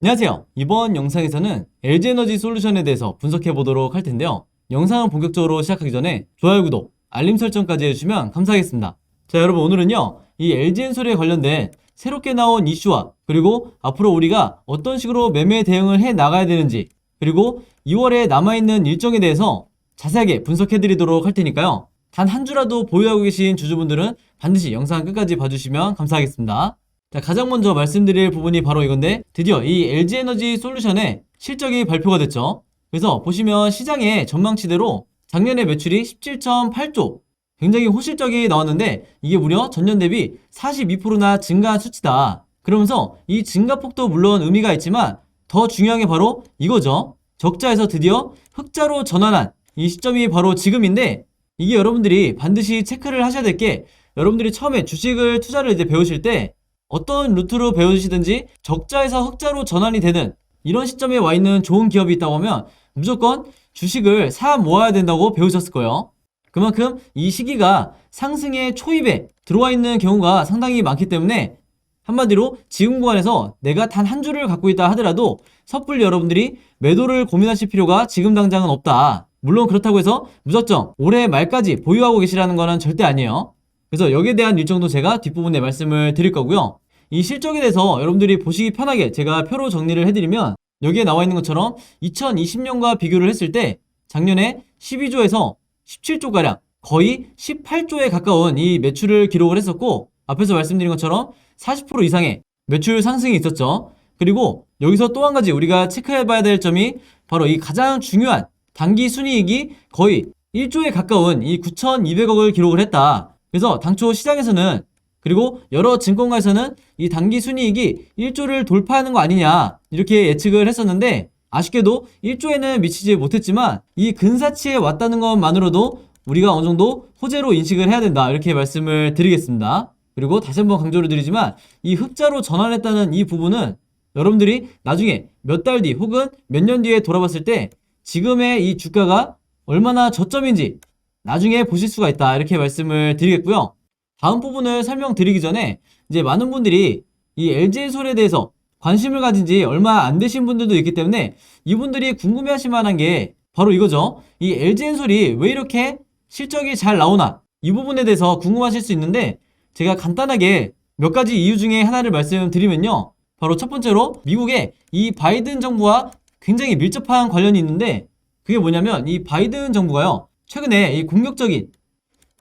안녕하세요. 이번 영상에서는 LG에너지 솔루션에 대해서 분석해 보도록 할 텐데요. 영상을 본격적으로 시작하기 전에 좋아요, 구독, 알림 설정까지 해주시면 감사하겠습니다. 자, 여러분, 오늘은요, 이 LG엔솔에 관련된 새롭게 나온 이슈와 그리고 앞으로 우리가 어떤 식으로 매매 대응을 해 나가야 되는지, 그리고 2월에 남아있는 일정에 대해서 자세하게 분석해 드리도록 할 테니까요. 단 한 주라도 보유하고 계신 주주분들은 반드시 영상 끝까지 봐주시면 감사하겠습니다. 자, 가장 먼저 말씀드릴 부분이 바로 이건데, 드디어 이 LG에너지 솔루션의 실적이 발표가 됐죠. 그래서 보시면 시장의 전망치대로 작년에 매출이 17.8조, 굉장히 호실적이 나왔는데 이게 무려 전년 대비 42%나 증가한 수치다. 그러면서 이 증가폭도 물론 의미가 있지만 더 중요한 게 바로 이거죠. 적자에서 드디어 흑자로 전환한 이 시점이 바로 지금인데, 이게 여러분들이 반드시 체크를 하셔야 될 게, 여러분들이 처음에 주식을 투자를 이제 배우실 때 어떤 루트로 배우시든지 적자에서 흑자로 전환이 되는 이런 시점에 와 있는 좋은 기업이 있다고 하면 무조건 주식을 사 모아야 된다고 배우셨을 거예요. 그만큼 이 시기가 상승의 초입에 들어와 있는 경우가 상당히 많기 때문에, 한마디로 지금 구간에서 내가 단 한 주를 갖고 있다 하더라도 섣불리 여러분들이 매도를 고민하실 필요가 지금 당장은 없다. 물론 그렇다고 해서 무작정 올해 말까지 보유하고 계시라는 거는 절대 아니에요. 그래서 여기에 대한 일정도 제가 뒷부분에 말씀을 드릴 거고요. 이 실적에 대해서 여러분들이 보시기 편하게 제가 표로 정리를 해드리면, 여기에 나와 있는 것처럼 2020년과 비교를 했을 때 작년에 12조에서 17조가량, 거의 18조에 가까운 이 매출을 기록을 했었고, 앞에서 말씀드린 것처럼 40% 이상의 매출 상승이 있었죠. 그리고 여기서 또 한 가지 우리가 체크해 봐야 될 점이 바로 이 가장 중요한 당기 순이익이 거의 1조에 가까운 이 9,200억을 기록을 했다. 그래서 당초 시장에서는, 그리고 여러 증권가에서는 이 당기 순이익이 1조를 돌파하는 거 아니냐 이렇게 예측을 했었는데, 아쉽게도 1조에는 미치지 못했지만 이 근사치에 왔다는 것만으로도 우리가 어느 정도 호재로 인식을 해야 된다, 이렇게 말씀을 드리겠습니다. 그리고 다시 한번 강조를 드리지만 이 흑자로 전환했다는 이 부분은 여러분들이 나중에 몇 달 뒤 혹은 몇 년 뒤에 돌아봤을 때 지금의 이 주가가 얼마나 저점인지 나중에 보실 수가 있다, 이렇게 말씀을 드리겠고요. 다음 부분을 설명드리기 전에 이제 많은 분들이 이 LG엔솔에 대해서 관심을 가진 지 얼마 안 되신 분들도 있기 때문에 이분들이 궁금해하실 만한 게 바로 이거죠. 이 LG엔솔이 왜 이렇게 실적이 잘 나오나, 이 부분에 대해서 궁금하실 수 있는데, 제가 간단하게 몇 가지 이유 중에 하나를 말씀드리면요, 바로 첫 번째로 미국의 이 바이든 정부와 굉장히 밀접한 관련이 있는데, 그게 뭐냐면 이 바이든 정부가요, 최근에 이 공격적인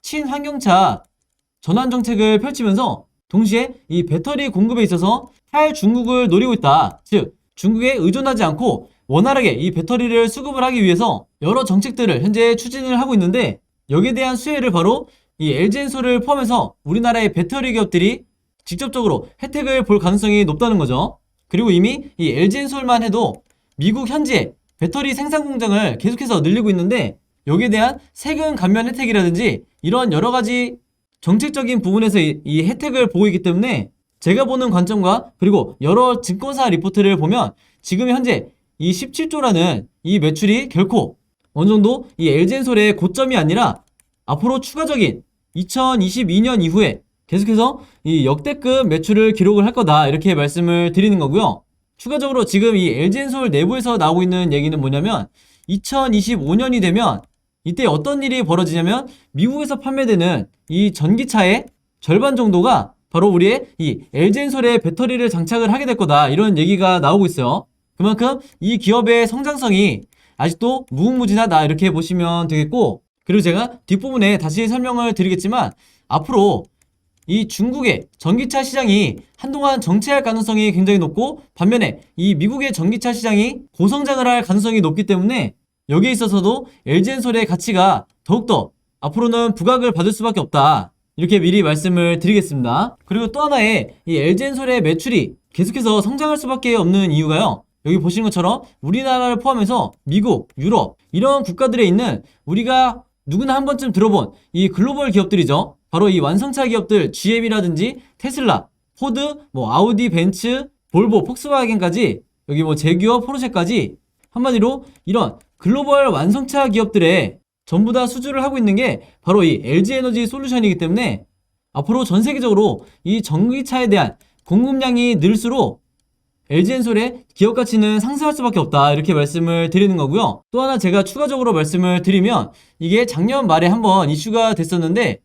친환경차 전환 정책을 펼치면서 동시에 이 배터리 공급에 있어서 탈중국을 노리고 있다. 즉, 중국에 의존하지 않고 원활하게 이 배터리를 수급을 하기 위해서 여러 정책들을 현재 추진을 하고 있는데, 여기에 대한 수혜를 바로 이 LG엔솔을 포함해서 우리나라의 배터리 기업들이 직접적으로 혜택을 볼 가능성이 높다는 거죠. 그리고 이미 이 LG엔솔만 해도 미국 현지에 배터리 생산 공장을 계속해서 늘리고 있는데, 여기에 대한 세금 감면 혜택이라든지 이런 여러 가지 정책적인 부분에서 이 혜택을 보고 있기 때문에, 제가 보는 관점과 그리고 여러 증권사 리포트를 보면 지금 현재 이 17조라는 이 매출이 결코 어느 정도 이 LG엔솔의 고점이 아니라 앞으로 추가적인 2022년 이후에 계속해서 이 역대급 매출을 기록을 할 거다, 이렇게 말씀을 드리는 거고요. 추가적으로 지금 이 LG엔솔 내부에서 나오고 있는 얘기는 뭐냐면, 2025년이 되면 이때 어떤 일이 벌어지냐면, 미국에서 판매되는 이 전기차의 절반 정도가 바로 우리의 이 LG엔솔의 배터리를 장착을 하게 될 거다, 이런 얘기가 나오고 있어요. 그만큼 이 기업의 성장성이 아직도 무궁무진하다, 이렇게 보시면 되겠고, 그리고 제가 뒷부분에 다시 설명을 드리겠지만, 앞으로 이 중국의 전기차 시장이 한동안 정체할 가능성이 굉장히 높고, 반면에 이 미국의 전기차 시장이 고성장을 할 가능성이 높기 때문에 여기에 있어서도 LG엔솔의 가치가 더욱더 앞으로는 부각을 받을 수밖에 없다, 이렇게 미리 말씀을 드리겠습니다. 그리고 또 하나의 이 LG엔솔의 매출이 계속해서 성장할 수밖에 없는 이유가요, 여기 보시는 것처럼 우리나라를 포함해서 미국, 유럽 이런 국가들에 있는 우리가 누구나 한 번쯤 들어본 이 글로벌 기업들이죠. 바로 이 완성차 기업들 GM이라든지 테슬라, 포드, 아우디, 벤츠, 볼보, 폭스바겐까지, 여기 제규어, 포르쉐까지, 한마디로 이런 글로벌 완성차 기업들에 전부 다 수주를 하고 있는 게 바로 이 LG에너지 솔루션이기 때문에, 앞으로 전 세계적으로 이 전기차에 대한 공급량이 늘수록 LG엔솔의 기업 가치는 상승할 수밖에 없다 이렇게 말씀을 드리는 거고요. 또 하나 제가 추가적으로 말씀을 드리면 이게 작년 말에 한번 이슈가 됐었는데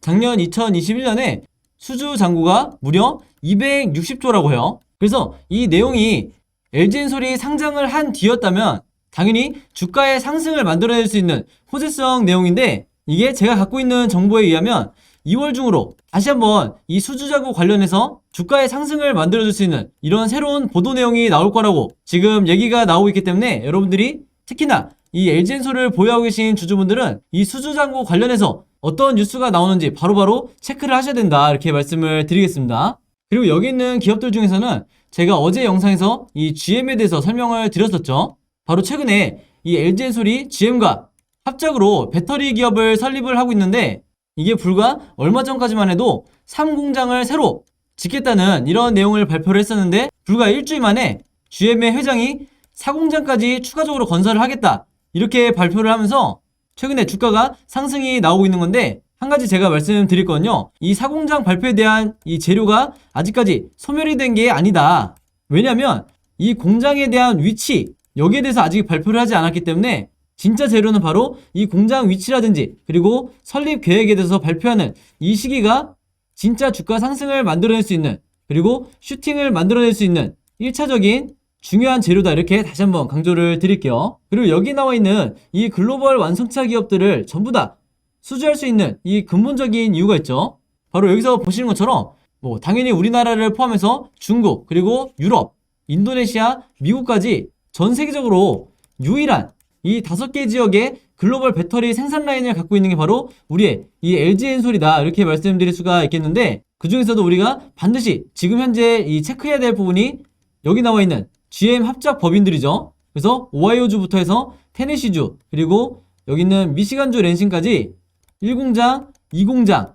작년 2021년에 수주 잔고가 무려 260조라고 해요. 그래서 이 내용이 LG엔솔이 상장을 한 뒤였다면 당연히 주가의 상승을 만들어낼 수 있는 호재성 내용인데 이게 제가 갖고 있는 정보에 의하면 2월 중으로 다시 한번 이 수주 잔고 관련해서 주가의 상승을 만들어줄 수 있는 이런 새로운 보도 내용이 나올 거라고 지금 얘기가 나오고 있기 때문에 여러분들이 특히나 이 LG엔솔을 보유하고 계신 주주분들은 이 수주 잔고 관련해서 어떤 뉴스가 나오는지 바로바로 체크를 하셔야 된다 이렇게 말씀을 드리겠습니다. 그리고 여기 있는 기업들 중에서는 제가 어제 영상에서 이 GM에 대해서 설명을 드렸었죠. 바로 최근에 이 LG엔솔이 GM과 합작으로 배터리 기업을 설립을 하고 있는데 이게 불과 얼마 전까지만 해도 3공장을 새로 짓겠다는 이런 내용을 발표를 했었는데 불과 일주일 만에 GM의 회장이 4공장까지 추가적으로 건설을 하겠다 이렇게 발표를 하면서 최근에 주가가 상승이 나오고 있는 건데 한 가지 제가 말씀드릴 건요. 이 4공장 발표에 대한 이 재료가 아직까지 소멸이 된 게 아니다. 왜냐면 이 공장에 대한 위치 여기에 대해서 아직 발표를 하지 않았기 때문에 진짜 재료는 바로 이 공장 위치라든지 그리고 설립 계획에 대해서 발표하는 이 시기가 진짜 주가 상승을 만들어낼 수 있는 그리고 슈팅을 만들어낼 수 있는 1차적인 중요한 재료다 이렇게 다시 한번 강조를 드릴게요. 그리고 여기 나와 있는 이 글로벌 완성차 기업들을 전부 다 수주할 수 있는 이 근본적인 이유가 있죠. 바로 여기서 보시는 것처럼 뭐 당연히 우리나라를 포함해서 중국 그리고 유럽, 인도네시아, 미국까지 전 세계적으로 유일한 이 5개 지역의 글로벌 배터리 생산 라인을 갖고 있는 게 바로 우리의 이 LG엔솔이다 이렇게 말씀드릴 수가 있겠는데 그 중에서도 우리가 반드시 지금 현재 이 체크해야 될 부분이 여기 나와 있는 GM 합작 법인들이죠. 그래서 오하이오주부터 해서 테네시주 그리고 여기 있는 미시간주 랜싱까지 1공장, 2공장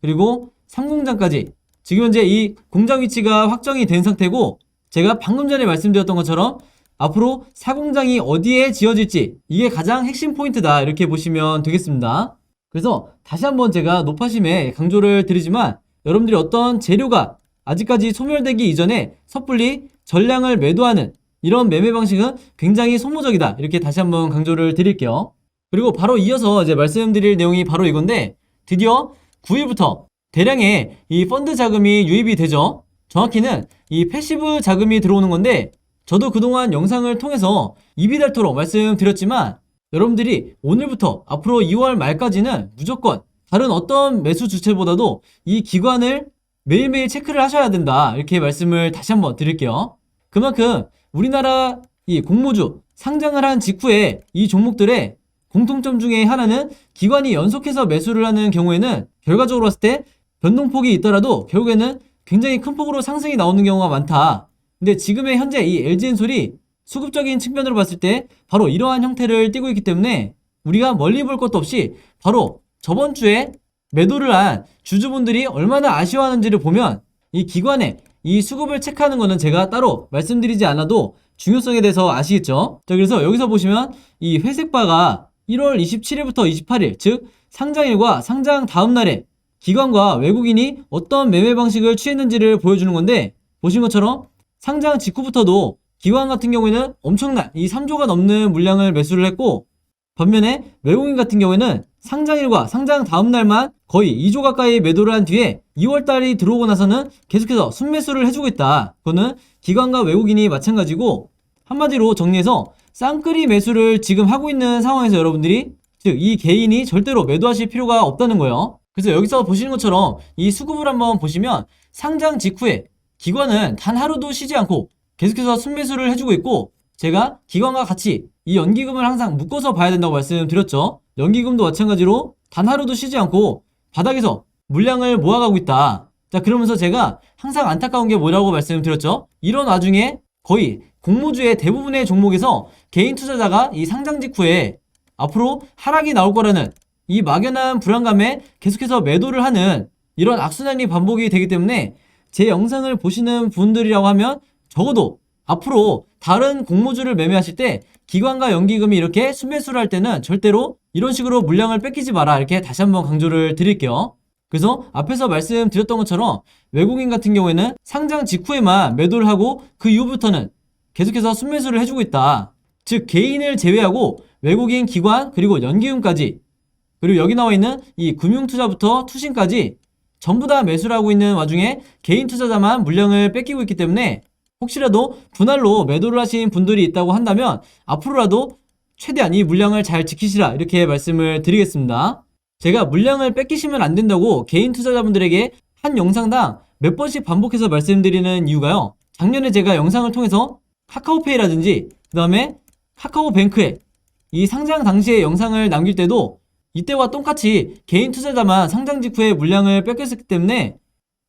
그리고 3공장까지 지금 현재 이 공장 위치가 확정이 된 상태고 제가 방금 전에 말씀드렸던 것처럼 앞으로 4공장이 어디에 지어질지 이게 가장 핵심 포인트다 이렇게 보시면 되겠습니다. 그래서 다시 한번 제가 높아심에 강조를 드리지만 여러분들이 어떤 재료가 아직까지 소멸되기 이전에 섣불리 전량을 매도하는 이런 매매 방식은 굉장히 소모적이다 이렇게 다시 한번 강조를 드릴게요. 그리고 바로 이어서 이제 말씀드릴 내용이 바로 이건데 드디어 9일부터 대량의 이 펀드 자금이 유입이 되죠. 정확히는 이 패시브 자금이 들어오는 건데 저도 그동안 영상을 통해서 입이 닳도록 말씀드렸지만 여러분들이 오늘부터 앞으로 2월 말까지는 무조건 다른 어떤 매수 주체보다도 이 기관을 매일매일 체크를 하셔야 된다 이렇게 말씀을 다시 한번 드릴게요. 그만큼 우리나라 이 공모주 상장을 한 직후에 이 종목들의 공통점 중에 하나는 기관이 연속해서 매수를 하는 경우에는 결과적으로 봤을 때 변동폭이 있더라도 결국에는 굉장히 큰 폭으로 상승이 나오는 경우가 많다. 근데 지금의 현재 이 LG엔솔이 수급적인 측면으로 봤을 때 바로 이러한 형태를 띠고 있기 때문에 우리가 멀리 볼 것도 없이 바로 저번 주에 매도를 한 주주분들이 얼마나 아쉬워하는지를 보면 이 기관의 이 수급을 체크하는 거는 제가 따로 말씀드리지 않아도 중요성에 대해서 아시겠죠? 자, 그래서 여기서 보시면 이 회색 바가 1월 27일부터 28일, 즉 상장일과 상장 다음 날에 기관과 외국인이 어떤 매매 방식을 취했는지를 보여주는 건데 보신 것처럼 상장 직후부터도 기관 같은 경우에는 엄청난 이 3조가 넘는 물량을 매수를 했고 반면에 외국인 같은 경우에는 상장일과 상장 다음 날만 거의 2조 가까이 매도를 한 뒤에 2월달이 들어오고 나서는 계속해서 순매수를 해주고 있다. 그거는 기관과 외국인이 마찬가지고 한마디로 정리해서 쌍끌이 매수를 지금 하고 있는 상황에서 여러분들이 즉 이 개인이 절대로 매도하실 필요가 없다는 거예요. 그래서 여기서 보시는 것처럼 이 수급을 한번 보시면 상장 직후에 기관은 단 하루도 쉬지 않고 계속해서 순매수를 해주고 있고 제가 기관과 같이 이 연기금을 항상 묶어서 봐야 된다고 말씀드렸죠. 연기금도 마찬가지로 단 하루도 쉬지 않고 바닥에서 물량을 모아가고 있다. 자, 그러면서 제가 항상 안타까운 게 뭐라고 말씀드렸죠. 이런 와중에 거의 공모주의 대부분의 종목에서 개인 투자자가 이 상장 직후에 앞으로 하락이 나올 거라는 이 막연한 불안감에 계속해서 매도를 하는 이런 악순환이 반복이 되기 때문에 제 영상을 보시는 분들이라고 하면 적어도 앞으로 다른 공모주를 매매하실 때 기관과 연기금이 이렇게 순매수를 할 때는 절대로 이런 식으로 물량을 뺏기지 마라 이렇게 다시 한번 강조를 드릴게요. 그래서 앞에서 말씀드렸던 것처럼 외국인 같은 경우에는 상장 직후에만 매도를 하고 그 이후부터는 계속해서 순매수를 해주고 있다. 즉 개인을 제외하고 외국인 기관 그리고 연기금까지, 그리고 여기 나와 있는 이 금융투자부터 투신까지 전부 다 매수를 하고 있는 와중에 개인 투자자만 물량을 뺏기고 있기 때문에 혹시라도 분할로 매도를 하신 분들이 있다고 한다면 앞으로라도 최대한 이 물량을 잘 지키시라, 이렇게 말씀을 드리겠습니다. 제가 물량을 뺏기시면 안 된다고 개인 투자자분들에게 한 영상당 몇 번씩 반복해서 말씀드리는 이유가요, 작년에 제가 영상을 통해서 카카오페이라든지 그 다음에 카카오뱅크에 이 상장 당시의 영상을 남길 때도 이때와 똑같이 개인 투자자만 상장 직후에 물량을 뺏겼기 때문에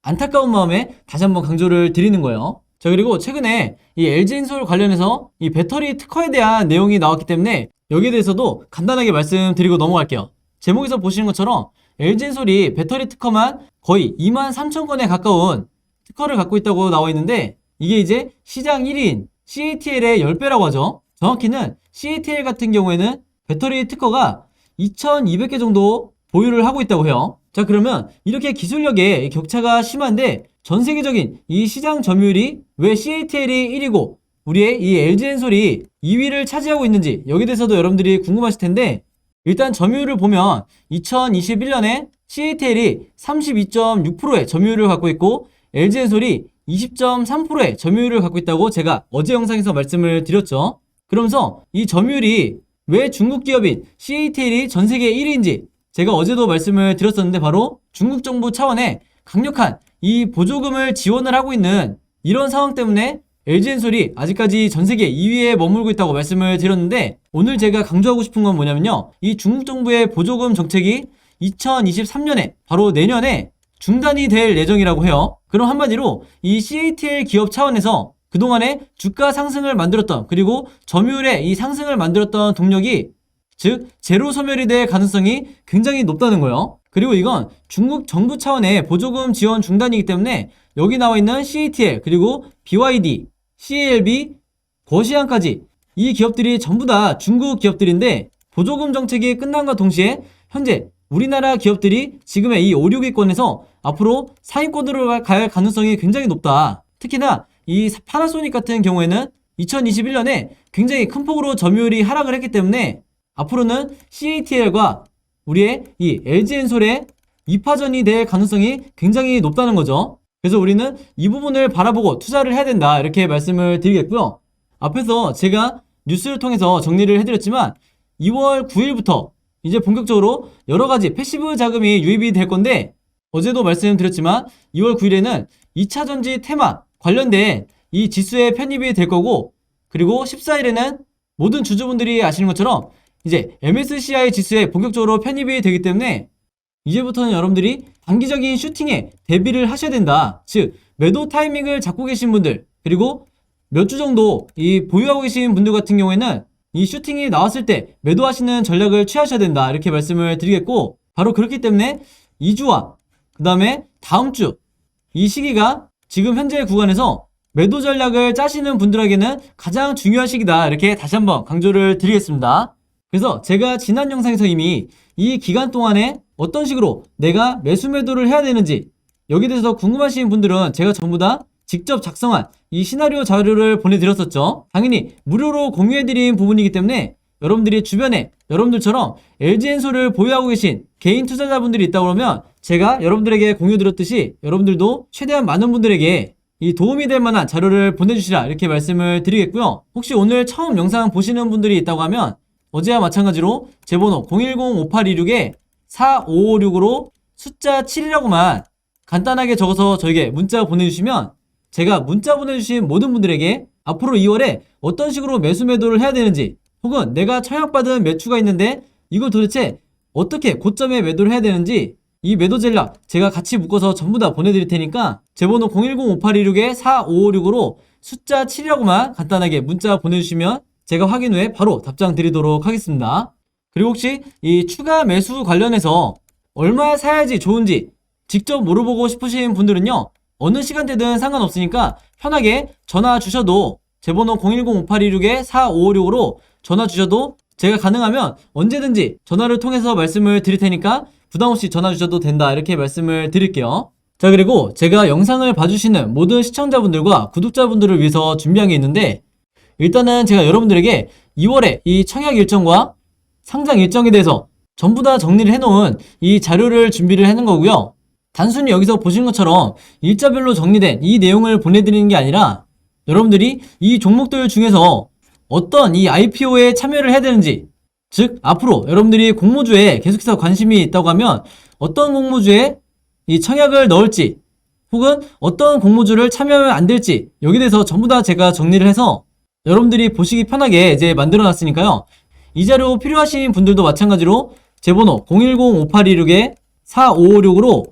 안타까운 마음에 다시 한번 강조를 드리는 거예요. 자, 그리고 최근에 이 LG엔솔 관련해서 이 배터리 특허에 대한 내용이 나왔기 때문에 여기에 대해서도 간단하게 말씀드리고 넘어갈게요. 제목에서 보시는 것처럼 LG엔솔이 배터리 특허만 거의 23,000건에 가까운 특허를 갖고 있다고 나와 있는데, 이게 이제 시장 1위인 CATL의 10배라고 하죠. 정확히는 CATL 같은 경우에는 배터리 특허가 2,200개 정도 보유를 하고 있다고 해요. 자, 그러면 이렇게 기술력의 격차가 심한데 전 세계적인 이 시장 점유율이 왜 CATL이 1위고 우리의 이 LG엔솔이 2위를 차지하고 있는지, 여기에 대해서도 여러분들이 궁금하실 텐데, 일단 점유율을 보면 2021년에 CATL이 32.6%의 점유율을 갖고 있고 LG엔솔이 20.3%의 점유율을 갖고 있다고 제가 어제 영상에서 말씀을 드렸죠. 그러면서 이 점유율이 왜 중국 기업인 CATL이 전 세계 1위인지 제가 어제도 말씀을 드렸었는데, 바로 중국 정부 차원의 강력한 이 보조금을 지원을 하고 있는 이런 상황 때문에 LG엔솔이 아직까지 전 세계 2위에 머물고 있다고 말씀을 드렸는데, 오늘 제가 강조하고 싶은 건 뭐냐면요, 이 중국 정부의 보조금 정책이 2023년에 바로 내년에 중단이 될 예정이라고 해요. 그럼 한마디로 이 CATL 기업 차원에서 그동안에 주가 상승을 만들었던, 그리고 점유율의 이 상승을 만들었던 동력이, 즉 제로 소멸이 될 가능성이 굉장히 높다는 거예요. 그리고 이건 중국 정부 차원의 보조금 지원 중단이기 때문에 여기 나와 있는 CATL 그리고 BYD, CALB, 거시안까지 이 기업들이 전부 다 중국 기업들인데, 보조금 정책이 끝난과 동시에 현재 우리나라 기업들이 지금의 이 5, 6위권에서 앞으로 상위권으로 갈 가능성이 굉장히 높다. 특히나 이 파나소닉 같은 경우에는 2021년에 굉장히 큰 폭으로 점유율이 하락을 했기 때문에 앞으로는 CATL과 우리의 이 LG엔솔의 2파전이 될 가능성이 굉장히 높다는 거죠. 그래서 우리는 이 부분을 바라보고 투자를 해야 된다, 이렇게 말씀을 드리겠고요. 앞에서 제가 뉴스를 통해서 정리를 해드렸지만 2월 9일부터 이제 본격적으로 여러가지 패시브 자금이 유입이 될 건데, 어제도 말씀드렸지만 2월 9일에는 2차전지 테마 관련된 이 지수에 편입이 될 거고, 그리고 14일에는 모든 주주분들이 아시는 것처럼 이제 MSCI 지수에 본격적으로 편입이 되기 때문에 이제부터는 여러분들이 단기적인 슈팅에 대비를 하셔야 된다. 즉 매도 타이밍을 잡고 계신 분들, 그리고 몇 주 정도 이 보유하고 계신 분들 같은 경우에는 이 슈팅이 나왔을 때 매도하시는 전략을 취하셔야 된다, 이렇게 말씀을 드리겠고, 바로 그렇기 때문에 2주와 그 다음에 다음 주 이 시기가 지금 현재 구간에서 매도 전략을 짜시는 분들에게는 가장 중요한 시기다, 이렇게 다시 한번 강조를 드리겠습니다. 그래서 제가 지난 영상에서 이미 이 기간 동안에 어떤 식으로 내가 매수 매도를 해야 되는지, 여기에 대해서 궁금하신 분들은 제가 전부 다 직접 작성한 이 시나리오 자료를 보내드렸었죠. 당연히 무료로 공유해드린 부분이기 때문에 여러분들이 주변에 여러분들처럼 LG엔솔을 보유하고 계신 개인 투자자분들이 있다 그러면 제가 여러분들에게 공유드렸듯이 여러분들도 최대한 많은 분들에게 이 도움이 될 만한 자료를 보내주시라, 이렇게 말씀을 드리겠고요. 혹시 오늘 처음 영상 보시는 분들이 있다고 하면 어제와 마찬가지로 제 번호 010-5826-4556으로 숫자 7이라고만 간단하게 적어서 저에게 문자 보내주시면 제가 문자 보내주신 모든 분들에게 앞으로 2월에 어떤 식으로 매수 매도를 해야 되는지, 혹은 내가 청약받은 매수가 있는데 이걸 도대체 어떻게 고점에 매도를 해야 되는지, 이 매도 전략 제가 같이 묶어서 전부 다 보내드릴 테니까 제 번호 010-5826-4556으로 숫자 7이라고만 간단하게 문자 보내주시면 제가 확인 후에 바로 답장 드리도록 하겠습니다. 그리고 혹시 이 추가 매수 관련해서 얼마 사야지 좋은지 직접 물어보고 싶으신 분들은요, 어느 시간대든 상관없으니까 편하게 전화 주셔도, 제 번호 010-5826-4556으로 전화 주셔도 제가 가능하면 언제든지 전화를 통해서 말씀을 드릴 테니까 부담없이 전화 주셔도 된다 이렇게 말씀을 드릴게요. 자, 그리고 제가 영상을 봐주시는 모든 시청자분들과 구독자분들을 위해서 준비한 게 있는데, 일단은 제가 여러분들에게 2월에 이 청약 일정과 상장 일정에 대해서 전부 다 정리를 해놓은 이 자료를 준비를 해놓은 거고요. 단순히 여기서 보신 것처럼 일자별로 정리된 이 내용을 보내드리는 게 아니라 여러분들이 이 종목들 중에서 어떤 이 IPO에 참여를 해야 되는지, 즉 앞으로 여러분들이 공모주에 계속해서 관심이 있다고 하면 어떤 공모주에 이 청약을 넣을지, 혹은 어떤 공모주를 참여하면 안 될지, 여기에 대해서 전부 다 제가 정리를 해서 여러분들이 보시기 편하게 이제 만들어 놨으니까요. 이 자료 필요하신 분들도 마찬가지로 제 번호 010-5826-4556으로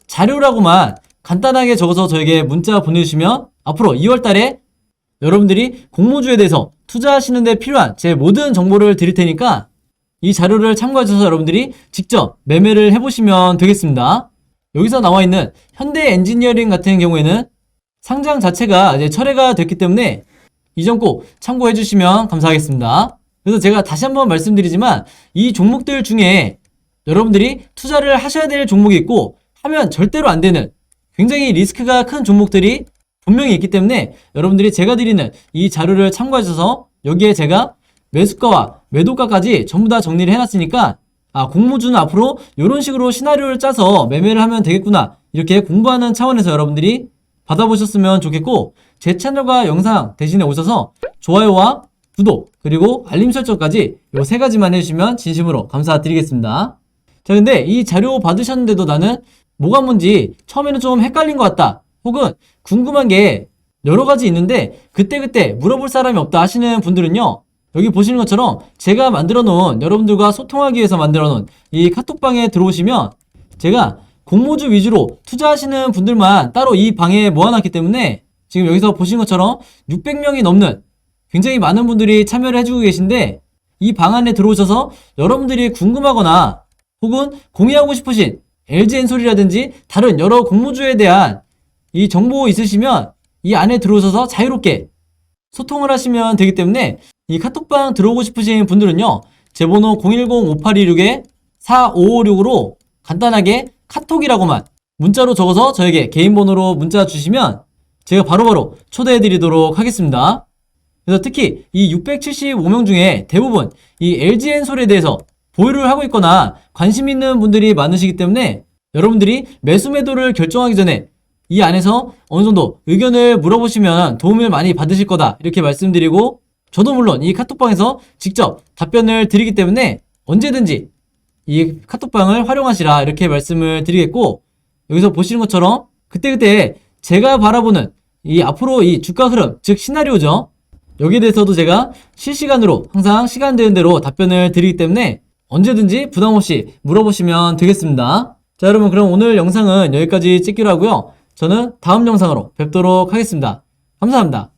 자료라고만 간단하게 적어서 저에게 문자 보내주시면 앞으로 2월달에 여러분들이 공모주에 대해서 투자하시는 데 필요한 제 모든 정보를 드릴 테니까 이 자료를 참고해 주셔서 여러분들이 직접 매매를 해보시면 되겠습니다. 여기서 나와 있는 현대 엔지니어링 같은 경우에는 상장 자체가 이제 철회가 됐기 때문에 이 점 꼭 참고해 주시면 감사하겠습니다. 그래서 제가 다시 한번 말씀드리지만 이 종목들 중에 여러분들이 투자를 하셔야 될 종목이 있고 하면 절대로 안 되는 굉장히 리스크가 큰 종목들이 분명히 있기 때문에 여러분들이 제가 드리는 이 자료를 참고해 주셔서 여기에 제가 매수가와 매도가까지 전부 다 정리를 해놨으니까 공모주는 앞으로 이런 식으로 시나리오를 짜서 매매를 하면 되겠구나 이렇게 공부하는 차원에서 여러분들이 받아보셨으면 좋겠고, 제 채널과 영상 대신에 오셔서 좋아요와 구독 그리고 알림 설정까지 요 3가지만 해주시면 진심으로 감사드리겠습니다. 자, 근데 이 자료 받으셨는데도 나는 뭐가 뭔지 처음에는 좀 헷갈린 것 같다, 혹은 궁금한 게 여러 가지 있는데 그때그때 물어볼 사람이 없다 하시는 분들은요, 여기 보시는 것처럼 제가 만들어 놓은, 여러분들과 소통하기 위해서 만들어 놓은 이 카톡방에 들어오시면 제가 공모주 위주로 투자하시는 분들만 따로 이 방에 모아놨기 때문에 지금 여기서 보시는 것처럼 600명이 넘는 굉장히 많은 분들이 참여를 해주고 계신데, 이 방 안에 들어오셔서 여러분들이 궁금하거나 혹은 공유하고 싶으신 LG엔솔이라든지 다른 여러 공모주에 대한 이 정보 있으시면 이 안에 들어오셔서 자유롭게 소통을 하시면 되기 때문에 이 카톡방 들어오고 싶으신 분들은요, 제 번호 010-5826-4556으로 간단하게 카톡이라고만 문자로 적어서 저에게 개인 번호로 문자 주시면 제가 바로바로 초대해 드리도록 하겠습니다. 그래서 특히 이 675명 중에 대부분 이 LG엔솔에 대해서 보유를 하고 있거나 관심 있는 분들이 많으시기 때문에 여러분들이 매수 매도를 결정하기 전에 이 안에서 어느 정도 의견을 물어보시면 도움을 많이 받으실 거다 이렇게 말씀드리고, 저도 물론 이 카톡방에서 직접 답변을 드리기 때문에 언제든지 이 카톡방을 활용하시라 이렇게 말씀을 드리겠고, 여기서 보시는 것처럼 그때그때 제가 바라보는 이 앞으로 이 주가 흐름, 즉 시나리오죠, 여기에 대해서도 제가 실시간으로 항상 시간 되는 대로 답변을 드리기 때문에 언제든지 부담없이 물어보시면 되겠습니다. 자, 여러분, 그럼 오늘 영상은 여기까지 찍기로 하고요. 저는 다음 영상으로 뵙도록 하겠습니다. 감사합니다.